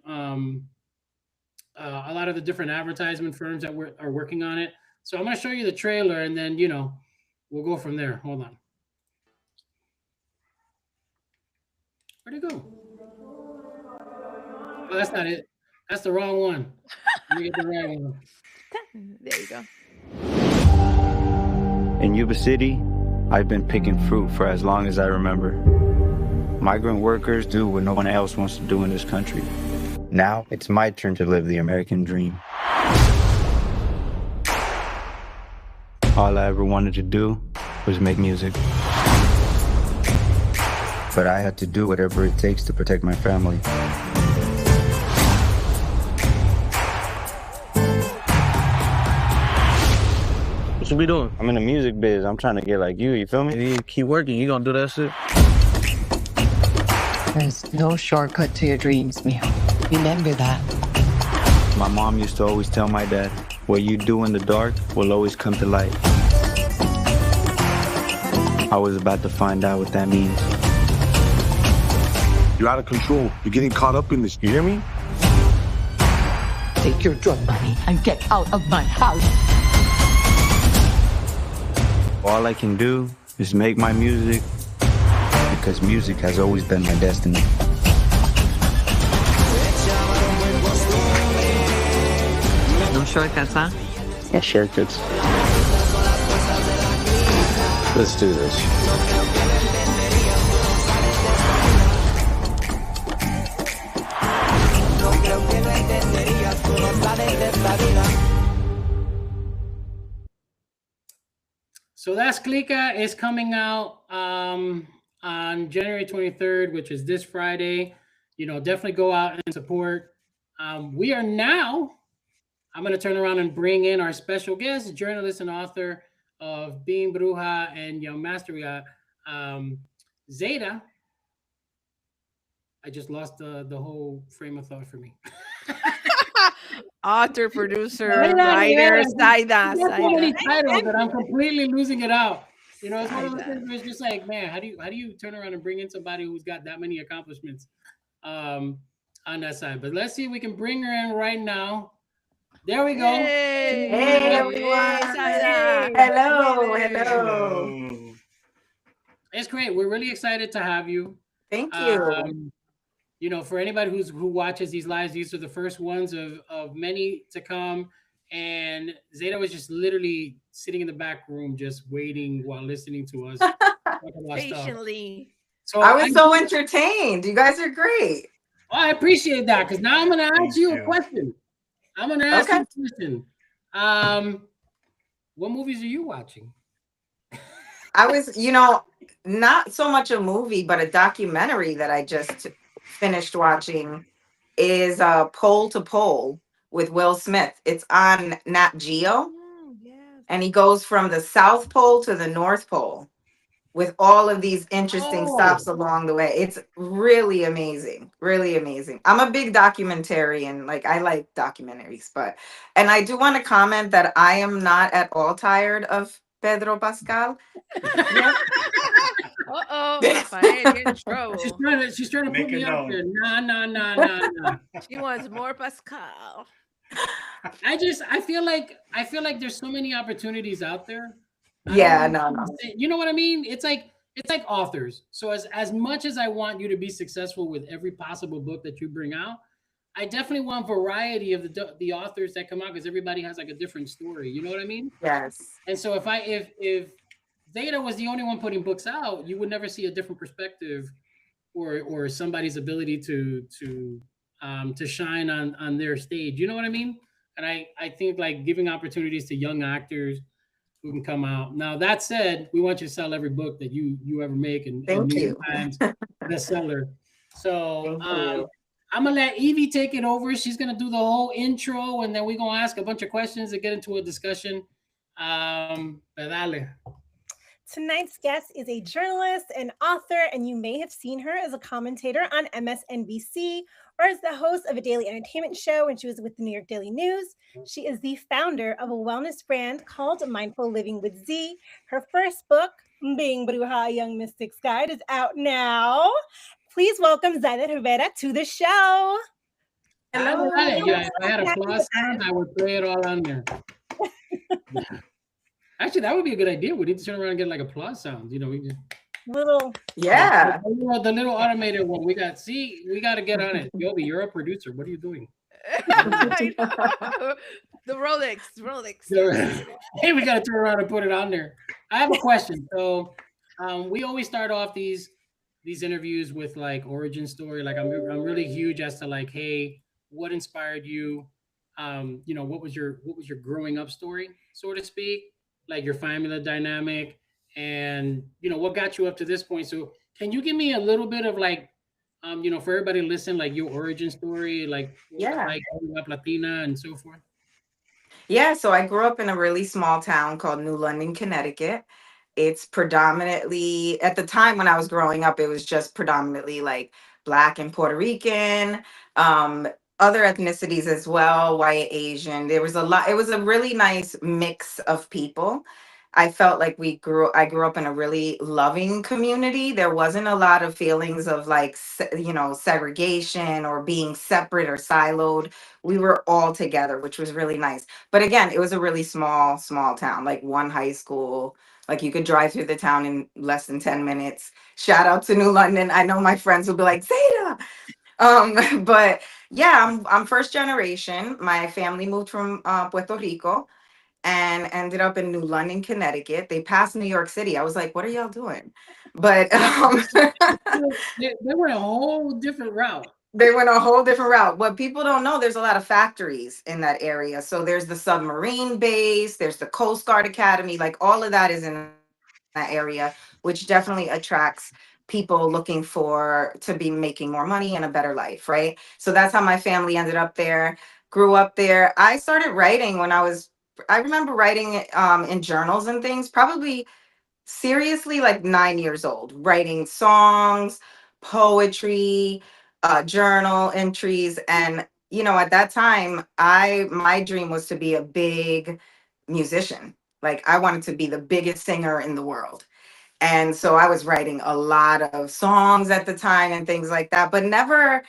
advertisement firms that are working on it. So I'm going to show you the trailer and then, we'll go from there. Hold on. Where'd it go? Oh, that's not it. That's the wrong one. Let me get the right one. There you go. In Yuba City, I've been picking fruit for as long as I remember. Migrant workers do what no one else wants to do in this country. Now it's my turn to live the American dream. All I ever wanted to do was make music. But I had to do whatever it takes to protect my family. you be doing? I'm in the music biz. I'm trying to get like you feel me? You keep working, you gonna do that shit. There's no shortcut to your dreams, Mio. Remember that. My mom used to always tell my dad, what you do in the dark will always come to light. I was about to find out what that means. You're out of control. You're getting caught up in this. You hear me? Take your drug money and get out of my house. All I can do is make my music because music has always been my destiny. No shortcuts, huh? No shortcuts. Let's do this. So that's Clica is coming out on January 23rd, which is this Friday. You know, definitely go out and support. We are now, I'm going to turn around and bring in our special guest, journalist and author of Being Bruja and Young Master. We got Zeta. I just lost the whole frame of thought for me. Author, producer, writer, Zaida. There's so many titles that I'm completely losing it out. You know, it's one of those things where it's just like, man, how do you turn around and bring in somebody who's got that many accomplishments on that side? But let's see if we can bring her in right now. There we go. Hey everyone. Hello. It's great. We're really excited to have you. Thank you. You know, for anybody who watches these lives, these are the first ones of many to come. And Zeta was just literally sitting in the back room, just waiting while listening to us. Patiently. So I was so entertained. You guys are great. I appreciate that, because now I'm going to ask you a question. I'm going to ask you a question. What movies are you watching? I was, you know, not so much a movie, but a documentary that I just finished watching is Pole to Pole with Will Smith. It's on Nat Geo. And he goes from the South Pole to the North Pole with all of these interesting stops along the way. It's really amazing. Really amazing. I'm a big documentarian. Like, I like documentaries, and I do want to comment that I am not at all tired of Pedro Pascal. Get in trouble. She's trying to put me out there. Nah. She wants more Pascal. I feel like there's so many opportunities out there. Yeah, no. You know what I mean? It's like authors. So as much as I want you to be successful with every possible book that you bring out, I definitely want variety of the authors that come out, because everybody has like a different story. You know what I mean? Yes. And so if Zeta was the only one putting books out, you would never see a different perspective or somebody's ability to shine on their stage. You know what I mean? And I think like giving opportunities to young actors who can come out. Now, that said, we want you to sell every book that you ever make and New York Times bestseller. So I'm gonna let Evie take it over. She's gonna do the whole intro, and then we're gonna ask a bunch of questions and get into a discussion. Pedale. Tonight's guest is a journalist and author, and you may have seen her as a commentator on MSNBC or as the host of a daily entertainment show when she was with the New York Daily News. She is the founder of a wellness brand called Mindful Living with Z. Her first book, Being Bruja, a Young Mystic's Guide, is out now. Please welcome Zaida Rivera to the show. Hello. Yeah, if I had a plus sign, I would play it all on there. Actually, that would be a good idea. We need to turn around and get like applause sounds. You know, we just little. Yeah. The little automated one. We got to get on it. Yobi, you're a producer. What are you doing? The Rolex. Hey, we got to turn around and put it on there. I have a question. So, we always start off these interviews with like origin story. Like I'm really huge as to like, hey, what inspired you? You know, what was your growing up story, so to speak? Like your family dynamic, and you know what got you up to this point. So can you give me a little bit of like, you know, for everybody to listen, like your origin story, like like Latina and so forth? Yeah, so I grew up in a really small town called New London, Connecticut. It's predominantly, at the time when I was growing up, it was just predominantly like Black and Puerto Rican, um, other ethnicities as well, white, Asian. There was a lot, it was a really nice mix of people. I felt like I grew up in a really loving community. There wasn't a lot of feelings of like, segregation or being separate or siloed. We were all together, which was really nice. But again, it was a really small town, like one high school. Like you could drive through the town in less than 10 minutes. Shout out to New London. I know my friends will be like, Zeta. But yeah, I'm first generation. My family moved from Puerto Rico and ended up in New London, Connecticut. They passed New York City. I was like, what are y'all doing? But they went a whole different route. They went a whole different route. What people don't know, there's a lot of factories in that area. So there's the submarine base, there's the Coast Guard Academy, like all of that is in that area, which definitely attracts people looking for to be making more money and a better life, right? So that's how my family ended up there, grew up there. I started writing when I remember writing in journals and things, probably seriously like 9 years old, writing songs, poetry, journal entries. And at that time, my dream was to be a big musician. Like I wanted to be the biggest singer in the world. And so I was writing a lot of songs at the time and things like that, but never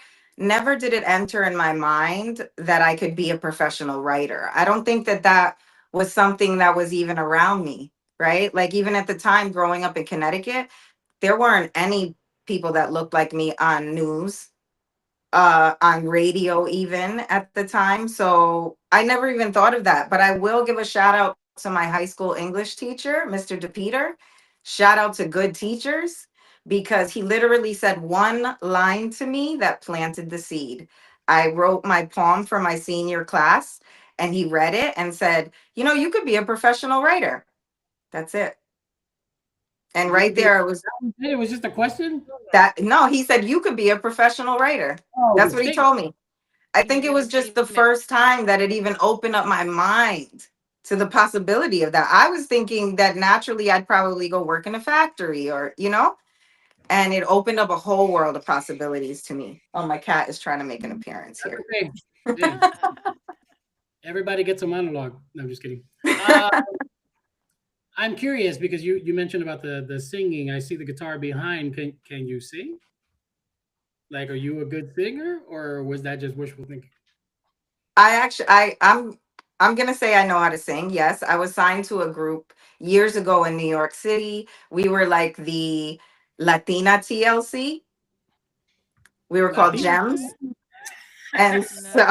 did it enter in my mind that I could be a professional writer. I don't think that was something that was even around me, right? Like even at the time growing up in Connecticut, there weren't any people that looked like me on news, on radio even at the time. So I never even thought of that. But I will give a shout out to my high school English teacher, Mr. DePeter. Shout out to good teachers because he literally said one line to me that planted the seed. I wrote my poem for my senior class and he read it and said, you could be a professional writer. That's it. And right there, it was just a question. No, he said you could be a professional writer. That's what he told me. I think it was just the first time that it even opened up my mind to the possibility of that. I was thinking that naturally I'd probably go work in a factory or, and it opened up a whole world of possibilities to me. Oh, my cat is trying to make an appearance here. Okay. Everybody gets a monologue. No, I'm just kidding. I'm curious because you mentioned about the singing. I see the guitar behind. Can you sing? Like, are you a good singer, or was that just wishful thinking? I'm gonna say I know how to sing. Yes, I was signed to a group years ago in New York City. We were like the Latina TLC. We were called Gems. And so,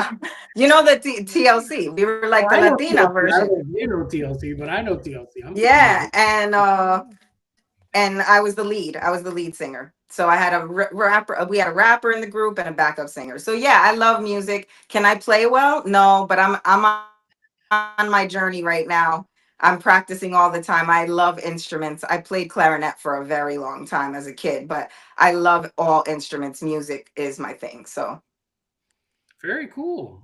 the TLC. We were like the Latina version. I don't know TLC, but I know TLC. Yeah, and I was the lead. I was the lead singer. So I had a rapper. We had a rapper in the group and a backup singer. So yeah, I love music. Can I play well? No, but I'm on my journey right now. I'm practicing all the time. I love instruments. I played clarinet for a very long time as a kid, but I love all instruments. Music is my thing. So. Very cool.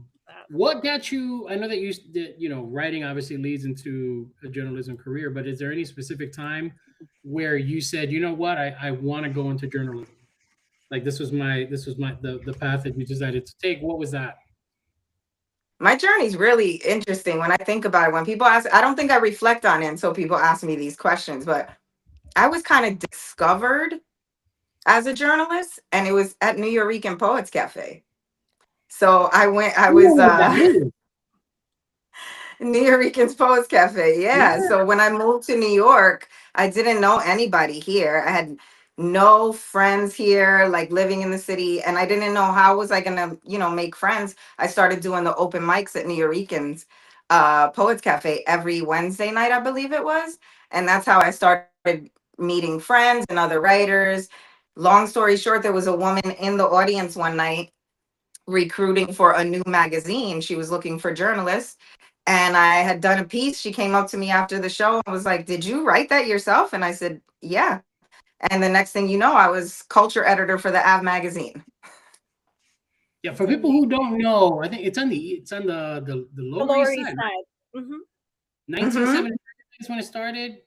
What got you? I know that writing obviously leads into a journalism career, but is there any specific time where you said, you know what, I want to go into journalism? Like this was the path that you decided to take. What was that? My journey's really interesting when I think about it. When people ask, I don't think I reflect on it until people ask me these questions, but I was kind of discovered as a journalist, and it was at New Eurekan Poets Cafe. So I was New Eurekan's Poets Cafe. Yeah. So when I moved to New York, I didn't know anybody here. I had no friends here, like living in the city. And I didn't know how was I going to, make friends. I started doing the open mics at New Eurekan's Poets Cafe every Wednesday night, I believe it was. And that's how I started meeting friends and other writers. Long story short, there was a woman in the audience one night recruiting for a new magazine. She was looking for journalists, and I had done a piece. She came up to me after the show and was like, "Did you write that yourself?" And I said, "Yeah." And the next thing you know, I was culture editor for the Av magazine. Yeah, for people who don't know, I think it's on the Lower East Side. Mm-hmm. 1970 is when it started.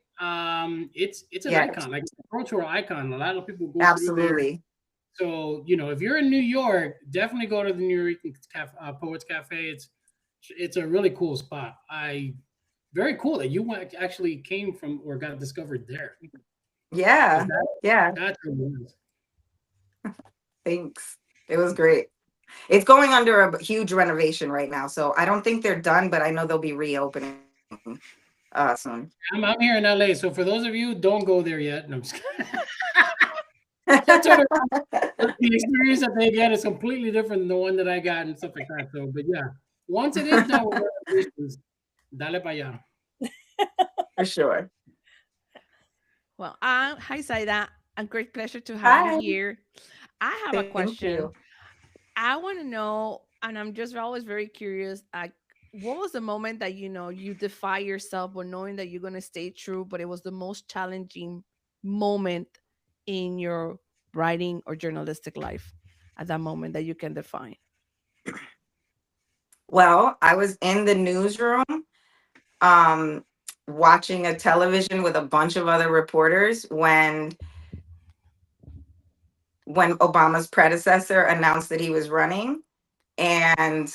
It's an Yes. icon, like it's a cultural icon. A lot of people go through there. Absolutely. So, you know, if you're in New York, definitely go to the New York Poets Cafe. It's a really cool spot. Very cool that you actually came from or got discovered there. Yeah. Yeah. That's really nice. Thanks. It was great. It's going under a huge renovation right now, so I don't think they're done, but I know they'll be reopening soon. I'm here in LA, so for those of you, don't go there yet. No, I'm just kidding. The experience that they get is completely different than the one that I got and stuff like that. So, but yeah, once it is done with renovations, dale pa allá. For sure. Well, hi, Zaida. A great pleasure to have Hi. you here. I have a Thank question. you. I want to know, and I'm just always very curious, what was the moment that you defy yourself, but knowing that you're going to stay true, but it was the most challenging moment in your writing or journalistic life at that moment that you can define? Well, I was in the newsroom watching a television with a bunch of other reporters when Obama's predecessor announced that he was running and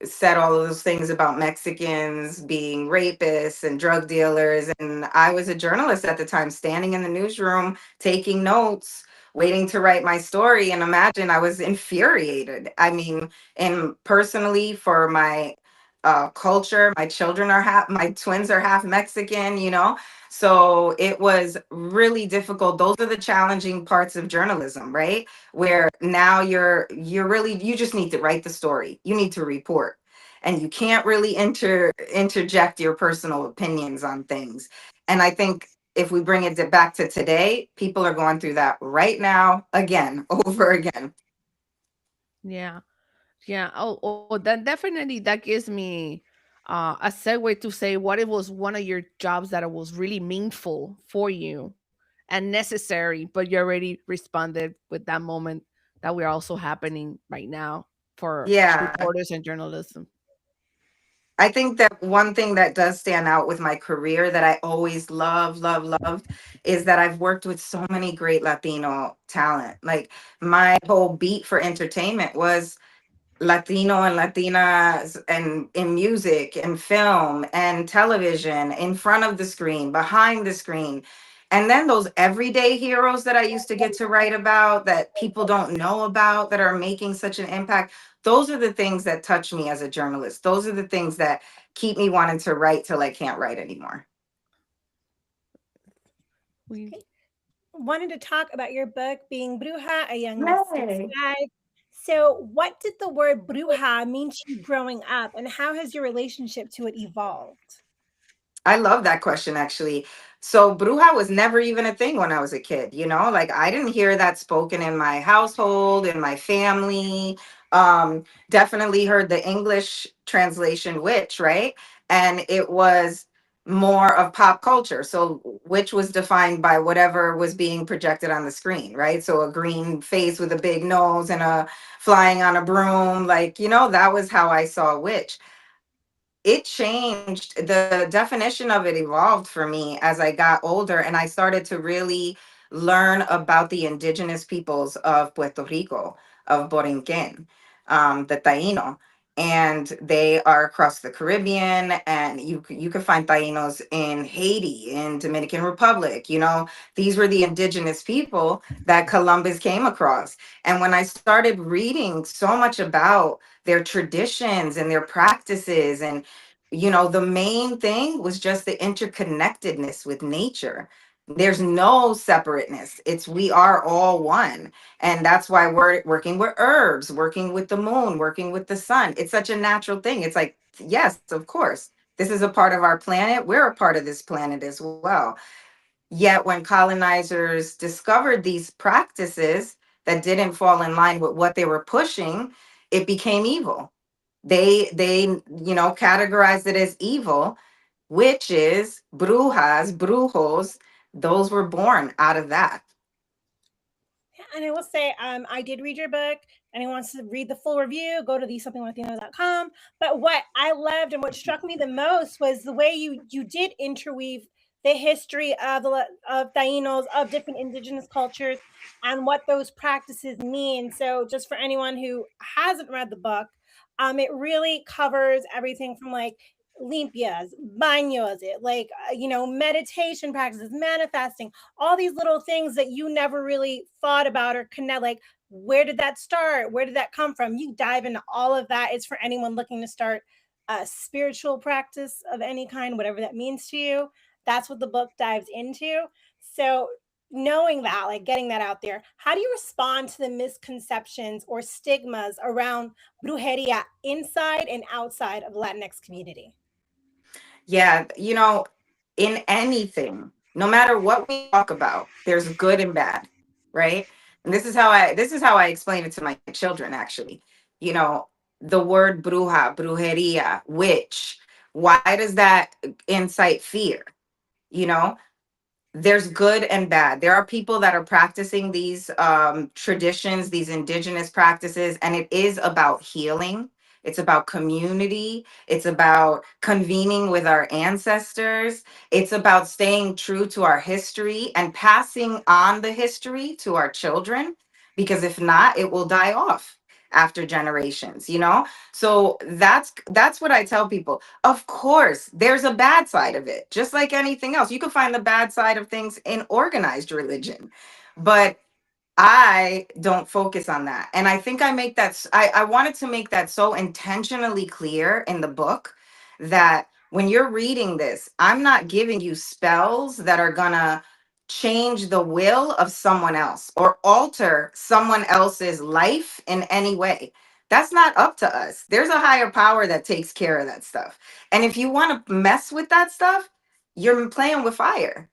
said all of those things about Mexicans being rapists and drug dealers. And I was a journalist at the time, standing in the newsroom, taking notes, waiting to write my story. And imagine, I was infuriated. I mean, and personally, for my culture, my children are my twins are half Mexican, you know? So it was really difficult. Those are the challenging parts of journalism, right? Where now you just need to write the story. You need to report. And you can't really interject your personal opinions on things. And I think if we bring it back to today, people are going through that right now, again, over again. Yeah. Yeah. Oh, then definitely that gives me a segue to say what it was one of your jobs that it was really meaningful for you and necessary, but you already responded with that moment that we're also happening right now for reporters and journalism. I think that one thing that does stand out with my career that I always loved is that I've worked with so many great Latino talent. Like my whole beat for entertainment was Latino and Latinas and in music and film and television, in front of the screen, behind the screen. And then those everyday heroes that I used to get to write about that people don't know about that are making such an impact. Those are the things that touch me as a journalist. Those are the things that keep me wanting to write till I can't write anymore. Wanted to talk about your book, Being Bruja, A Young Mystic's Guide. So what did the word bruja mean to you growing up, and how has your relationship to it evolved? I love that question, actually. So bruja was never even a thing when I was a kid, you know, like I didn't hear that spoken in my household, in my family. Definitely heard the English translation witch, right? And it was more of pop culture. So witch was defined by whatever was being projected on the screen, right? So a green face with a big nose and a flying on a broom, like, you know, that was how I saw witch. It changed. The definition of it evolved for me as I got older and I started to really learn about the indigenous peoples of Puerto Rico, of Borinquen, the Taino. And they are across the Caribbean, and you can find Tainos in Haiti, in Dominican Republic. You know, these were the indigenous people that Columbus came across. And when I started reading so much about their traditions and their practices, and you know, the main thing was just the interconnectedness with nature. There's no separateness. We are all one. And that's why we're working with herbs, working with the moon, working with the sun. It's such a natural thing. It's like, yes, of course, this is a part of our planet. We're a part of this planet as well. Yet when colonizers discovered these practices that didn't fall in line with what they were pushing, it became evil. They categorized it as evil. Witches, brujas, brujos, those were born out of that. Yeah, And I will say, I did read your book. Anyone wants to read the full review, go to thesomethinglatino.com. But what I loved and what struck me the most was the way you did interweave the history of Tainos, of different indigenous cultures, and what those practices mean. So, just for anyone who hasn't read the book, it really covers everything from like limpias, baños, meditation practices, manifesting, all these little things that you never really thought about or connect. Like, where did that start? Where did that come from? You dive into all of that. It's for anyone looking to start a spiritual practice of any kind, whatever that means to you. That's what the book dives into. So, knowing that, like getting that out there, how do you respond to the misconceptions or stigmas around brujeria inside and outside of the Latinx community? Yeah, in anything, no matter what we talk about, there's good and bad, right? And this is how I explain it to my children actually. You know, the word bruja, brujeria, witch, why does that incite fear? You know, there's good and bad. There are people that are practicing these traditions, these indigenous practices, and it is about healing. It's about community. It's about convening with our ancestors. It's about staying true to our history and passing on the history to our children, because if not, it will die off after generations, So that's what I tell people. Of course, there's a bad side of it, just like anything else. You can find the bad side of things in organized religion, but I don't focus on that. And I think I wanted to make that so intentionally clear in the book, that when you're reading this, I'm not giving you spells that are gonna change the will of someone else or alter someone else's life in any way. That's not up to us. There's a higher power that takes care of that stuff. And if you want to mess with that stuff, you're playing with fire.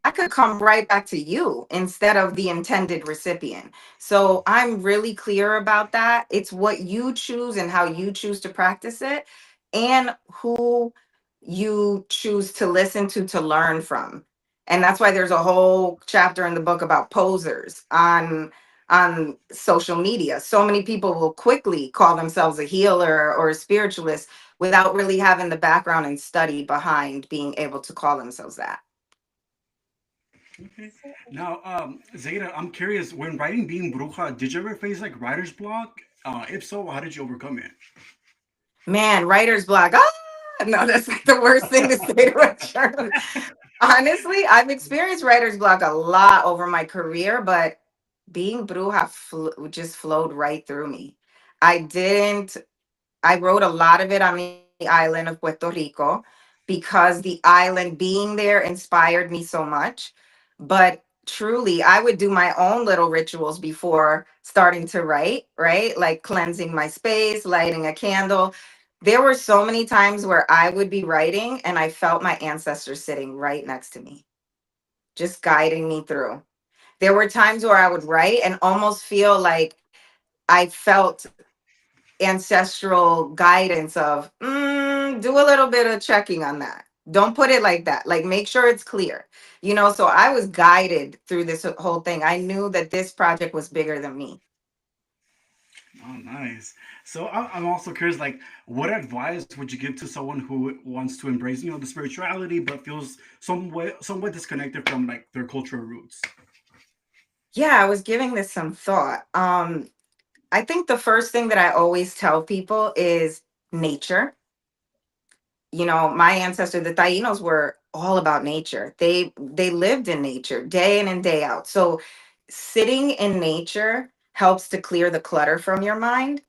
That could come right back to you instead of the intended recipient. So I'm really clear about that. It's what you choose and how you choose to practice it, and who you choose to listen to learn from. And that's why there's a whole chapter in the book about posers on social media. So many people will quickly call themselves a healer or a spiritualist without really having the background and study behind being able to call themselves that. Okay. Now, Zeta, I'm curious, when writing Being Bruja, did you ever face like writer's block? If so, how did you overcome it? Man, writer's block. No, that's like the worst thing to say to a journalist. Honestly, I've experienced writer's block a lot over my career, but Being Bruja just flowed right through me. I wrote a lot of it on the island of Puerto Rico because the island being there inspired me so much. But truly, I would do my own little rituals before starting to write, right? Like cleansing my space, lighting a candle. There were so many times where I would be writing and I felt my ancestors sitting right next to me, just guiding me through. There were times where I would write and almost feel like I felt ancestral guidance of do a little bit of checking on that. Don't put it like that. Like, make sure it's clear. So I was guided through this whole thing. I knew that this project was bigger than me. Oh, nice. So I'm also curious, like, what advice would you give to someone who wants to embrace, the spirituality, but feels somewhat disconnected from like their cultural roots? Yeah, I was giving this some thought. I think the first thing that I always tell people is nature. My ancestors, the Tainos, were all about nature. They lived in nature day in and day out. So sitting in nature helps to clear the clutter from your mind,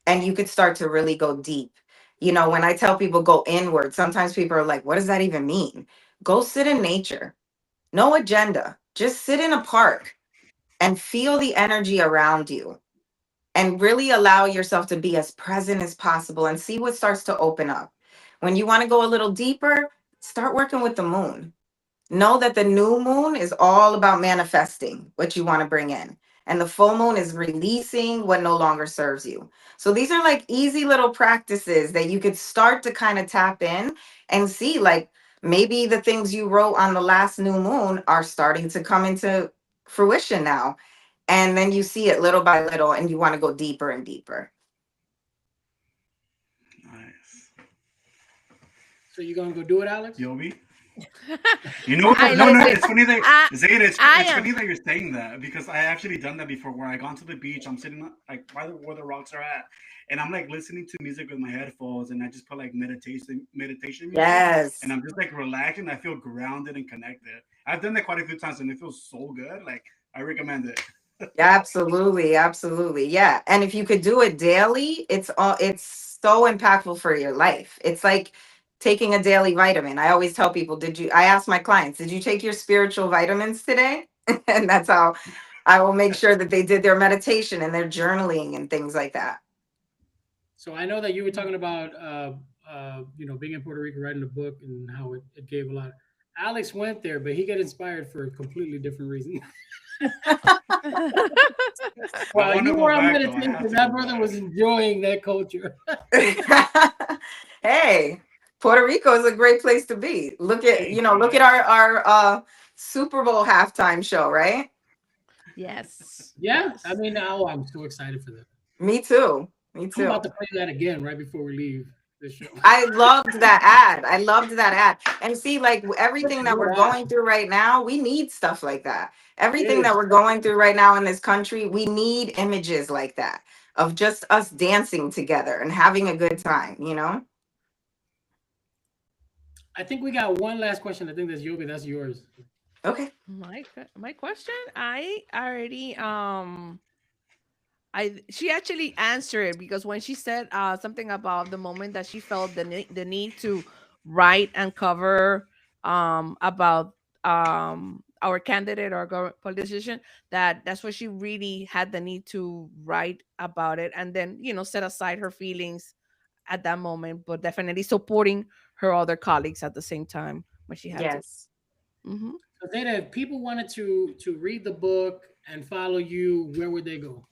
and you could start to really go deep. When I tell people go inward, sometimes people are like, what does that even mean? Go sit in nature. No agenda. Just sit in a park and feel the energy around you, and really allow yourself to be as present as possible and see what starts to open up. When you want to go a little deeper, start working with the moon. Know that the new moon is all about manifesting what you want to bring in, and the full moon is releasing what no longer serves you. So these are like easy little practices that you could start to kind of tap in and see, like, maybe the things you wrote on the last new moon are starting to come into fruition now. And then you see it little by little and you want to go deeper and deeper. Nice. So you gonna go do it, Alex? Yobi? You know what? It's funny that Zayda, it's funny that you're saying that, because I actually done that before, where I gone to the beach, I'm sitting like where the rocks are at, and I'm like listening to music with my headphones, and I just put like meditation music, Yes. and I'm just like relaxing. I feel grounded and connected. I've done that quite a few times, and it feels so good. Like, I recommend it. Absolutely, absolutely. Yeah. And if you could do it daily, it's so impactful for your life. It's like taking a daily vitamin. I always tell people, I ask my clients, did you take your spiritual vitamins today? And that's how I will make sure that they did their meditation and their journaling and things like that. So I know that you were talking about being in Puerto Rico, writing a book, and how it gave a lot. Alex went there, but he got inspired for a completely different reason. Well, you were on meditation. That brother was enjoying that culture. Hey, Puerto Rico is a great place to be. Look at our Super Bowl halftime show, right? Yes. Yeah. I mean, now I'm so excited for that. Me too. I'm about to play that again right before we leave the show. I loved that ad. And see, like everything that we're going through right now, we need stuff like that. Everything that we're going through right now in this country, we need images like that of just us dancing together and having a good time, you know? I think we got one last question. I think that's Yobi. That's yours. Okay. My question, I already she actually answered it, because when she said something about the moment that she felt the need to write and cover about our candidate or politician, that's what she really had the need to write about it, and then set aside her feelings at that moment, but definitely supporting her other colleagues at the same time when she had to. Mm-hmm. So Zayda, if people wanted to read the book and follow you, where would they go?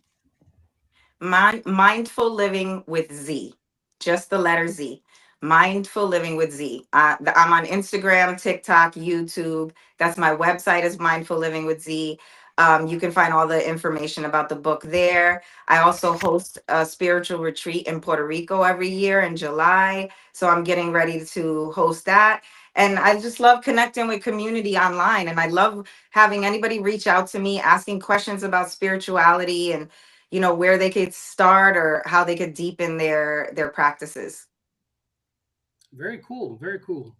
Mindful Living with Z, just the letter Z. Mindful Living with Z. I'm on Instagram, TikTok, YouTube. That's my website, is Mindful Living with Z. You can find all the information about the book there. I also host a spiritual retreat in Puerto Rico every year in July, so I'm getting ready to host that. And I just love connecting with community online, and I love having anybody reach out to me asking questions about spirituality and where they could start or how they could deepen their practices. Very cool. Very cool.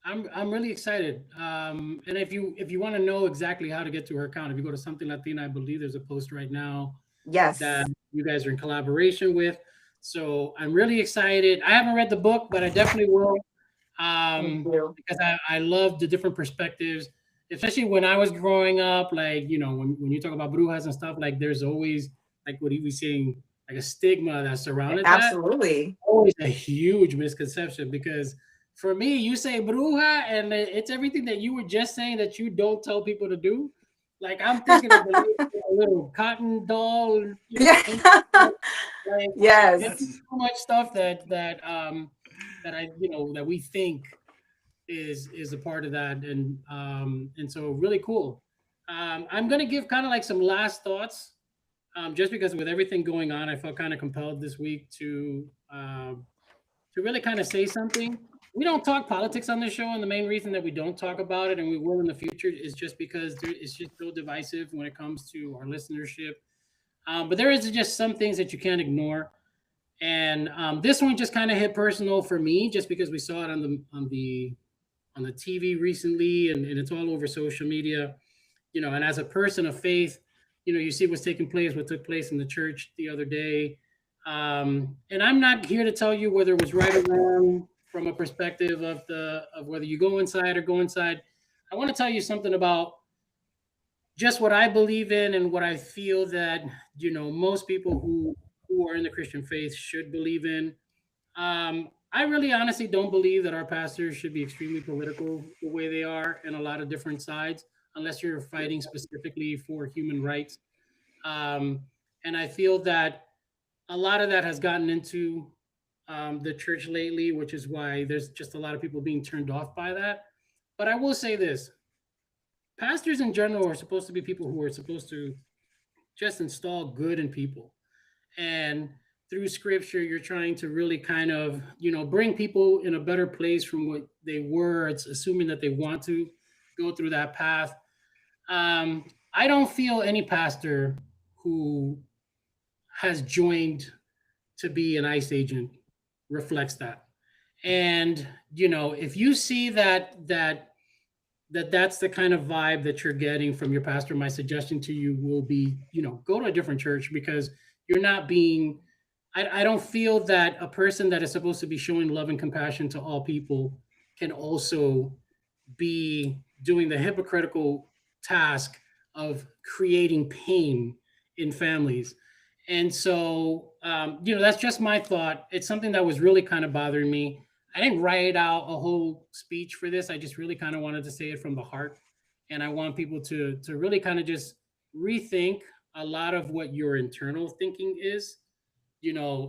I'm really excited. And if you want to know exactly how to get to her account, if you go to Something Latina, I believe there's a post right now. Yes. That you guys are in collaboration with. So I'm really excited. I haven't read the book, but I definitely will. Because I love the different perspectives, especially when I was growing up. Like, when you talk about brujas and stuff, like there's always, like what he was saying, like a stigma that surrounded Absolutely. that. Always a huge misconception, because for me, you say bruja and it's everything that you were just saying that you don't tell people to do. Like, I'm thinking of a little cotton doll. Yes. There's so much stuff that I that we think is a part of that, and so really cool. I'm gonna give kind of like some last thoughts. Just because with everything going on, I felt kind of compelled this week to really kind of say something. We don't talk politics on this show, and the main reason that we don't talk about it, and we will in the future, is just because it's just so divisive when it comes to our listenership. But there is just some things that you can't ignore, and this one just kind of hit personal for me, just because we saw it on the TV recently, and it's all over social media, and as a person of faith, you see what took place in the church the other day. And I'm not here to tell you whether it was right or wrong from a perspective of whether you go inside or go inside. I want to tell you something about just what I believe in and what I feel that, most people who are in the Christian faith should believe in. I really honestly don't believe that our pastors should be extremely political the way they are in a lot of different sides, unless you're fighting specifically for human rights. And I feel that a lot of that has gotten into the church lately, which is why there's just a lot of people being turned off by that. But I will say this. pastors in general are supposed to be people who are supposed to just install good in people. And through scripture, you're trying to really kind of, bring people in a better place from what they were. It's assuming that they want to go through that path. I don't feel any pastor who has joined to be an ICE agent reflects that. And, if you see that's the kind of vibe that you're getting from your pastor, my suggestion to you will be, go to a different church, because you're not being, I don't feel that a person that is supposed to be showing love and compassion to all people can also be doing the hypocritical task of creating pain in families. And so, that's just my thought. It's something that was really kind of bothering me. I didn't write out a whole speech for this. I just really kind of wanted to say it from the heart. And I want people to really kind of just rethink a lot of what your internal thinking is.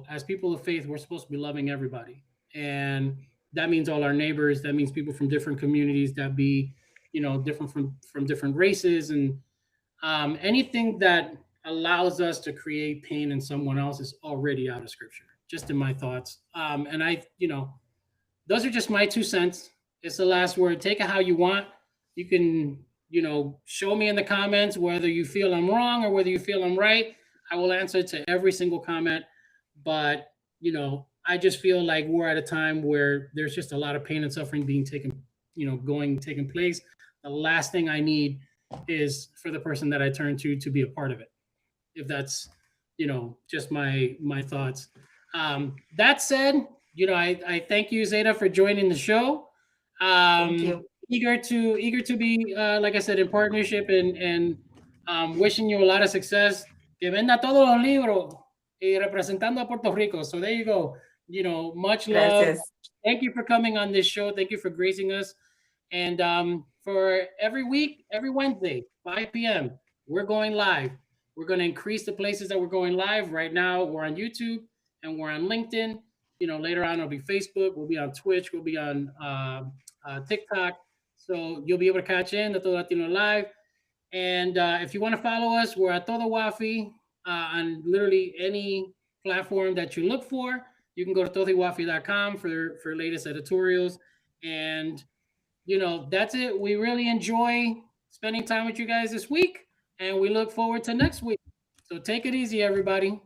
As people of faith, we're supposed to be loving everybody. And that means all our neighbors. That means people from different communities, that be, different from different races. And anything that allows us to create pain in someone else is already out of scripture, just in my thoughts. And those are just my 2 cents. It's the last word. Take it how you want. You can, show me in the comments whether you feel I'm wrong or whether you feel I'm right. I will answer to every single comment. But, I just feel like we're at a time where there's just a lot of pain and suffering being taking place. The last thing I need is for the person that I turn to be a part of it. If that's, just my thoughts. That said, I thank you, Zeta, for joining the show. Thank you. Eager to be, like I said, in partnership, and wishing you a lot of success. Que venda todos los libros y representando a Puerto Rico. So there you go. Much love. Gracias. Thank you for coming on this show. Thank you for gracing us. And for every week, every Wednesday, 5 p.m., we're going live. We're going to increase the places that we're going live. Right now, we're on YouTube and we're on LinkedIn. Later on, it'll be Facebook. We'll be on Twitch. We'll be on TikTok. So you'll be able to catch in the Todo Latino Live. And if you want to follow us, we're at Todo Wafi on literally any platform that you look for. You can go to todowafi.com for latest editorials. And, that's it. We really enjoy spending time with you guys this week. And we look forward to next week. So take it easy, everybody.